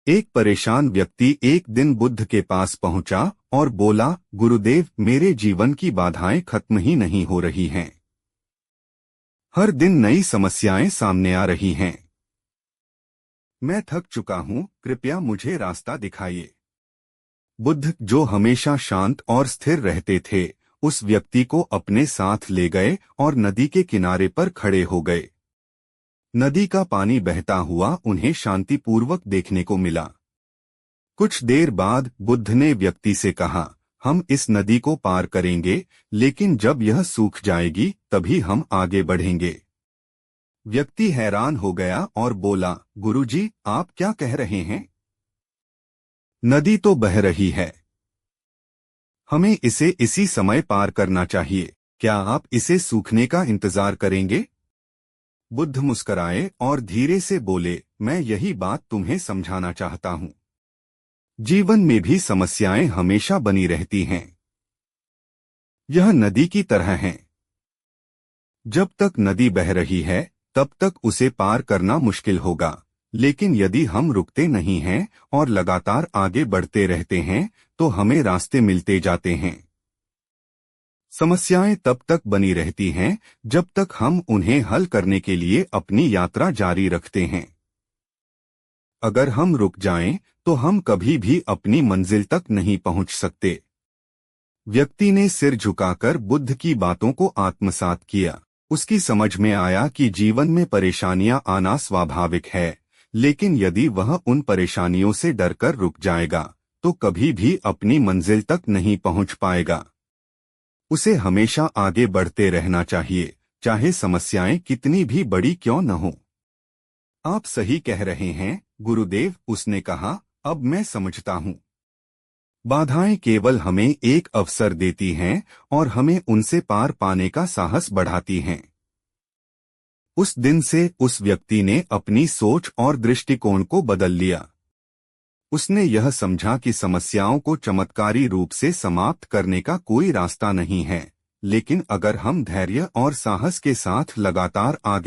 एक परेशान व्यक्ति एक दिन बुद्ध के पास पहुंचा और बोला, गुरुदेव, मेरे जीवन की बाधाएं खत्म ही नहीं हो रही हैं। हर दिन नई समस्याएं सामने आ रही हैं। मैं थक चुका हूं, कृपया मुझे रास्ता दिखाइए। बुद्ध, जो हमेशा शांत और स्थिर रहते थे, उस व्यक्ति को अपने साथ ले गए और नदी के किनारे पर खड़े हो गए। नदी का पानी बहता हुआ उन्हें शांतिपूर्वक देखने को मिला। कुछ देर बाद बुद्ध ने व्यक्ति से कहा, हम इस नदी को पार करेंगे, लेकिन जब यह सूख जाएगी तभी हम आगे बढ़ेंगे। व्यक्ति हैरान हो गया और बोला, गुरुजी, आप क्या कह रहे हैं? नदी तो बह रही है। हमें इसे इसी समय पार करना चाहिए। क्या आप इसे सूखने का इंतजार करेंगे? बुद्ध मुस्कराए और धीरे से बोले, मैं यही बात तुम्हें समझाना चाहता हूं। जीवन में भी समस्याएं हमेशा बनी रहती हैं। यह नदी की तरह है। जब तक नदी बह रही है तब तक उसे पार करना मुश्किल होगा, लेकिन यदि हम रुकते नहीं हैं और लगातार आगे बढ़ते रहते हैं तो हमें रास्ते मिलते जाते हैं। समस्याएं तब तक बनी रहती हैं जब तक हम उन्हें हल करने के लिए अपनी यात्रा जारी रखते हैं। अगर हम रुक जाएं तो हम कभी भी अपनी मंजिल तक नहीं पहुंच सकते। व्यक्ति ने सिर झुकाकर बुद्ध की बातों को आत्मसात किया। उसकी समझ में आया कि जीवन में परेशानियां आना स्वाभाविक है, लेकिन यदि वह उन परेशानियों से डरकर रुक जाएगा तो कभी भी अपनी मंजिल तक नहीं पहुंच पाएगा। उसे हमेशा आगे बढ़ते रहना चाहिए, चाहे समस्याएं कितनी भी बड़ी क्यों न हो। आप सही कह रहे हैं गुरुदेव, उसने कहा, अब मैं समझता हूं। बाधाएं केवल हमें एक अवसर देती हैं और हमें उनसे पार पाने का साहस बढ़ाती हैं। उस दिन से उस व्यक्ति ने अपनी सोच और दृष्टिकोण को बदल लिया। उसने यह समझा कि समस्याओं को चमत्कारी रूप से समाप्त करने का कोई रास्ता नहीं है, लेकिन अगर हम धैर्य और साहस के साथ लगातार आगे